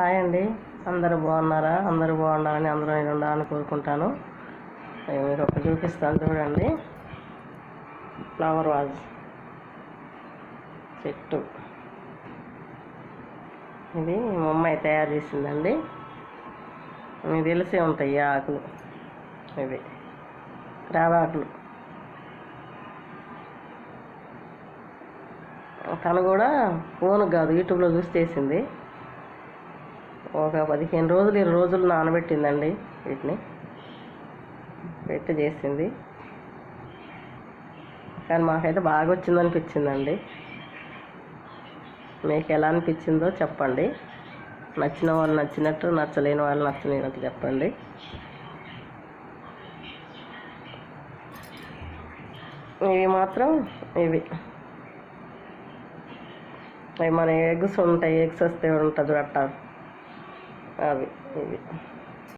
Hi అండి. అందరూ బాగున్నారా? అందరూ బాగుండాలని అందరూ నేను ఉండాలని కోరుకుంటాను. మీకు ఒకటి చూపిస్తాను చూడండి. ఫ్లవర్ వాజ్ చెట్టు ఇది మా అమ్మాయి తయారు చేసిందండి. మీకు తెలిసే ఉంటాయి ఈ ఆకులు, ఇవి రావాకులు. తను కూడా ఫోన్ కాదు యూట్యూబ్లో చూసి చేసింది. ఒక 15 రోజులు 20 రోజులు నానబెట్టిందండి. వీటిని పెట్టి చేసింది. కానీ మాకైతే బాగా వచ్చిందనిపించిందండి. మీకు ఎలా అనిపించిందో చెప్పండి. నచ్చిన వాళ్ళు నచ్చినట్టు, నచ్చలేని వాళ్ళు నచ్చలేనట్టు చెప్పండి. ఇవి మాత్రం ఇవి మన ఎగ్స్ ఉంటాయి, ఎగ్స్ వస్తే ఉంటుంది అట్ట, అవి ఇవి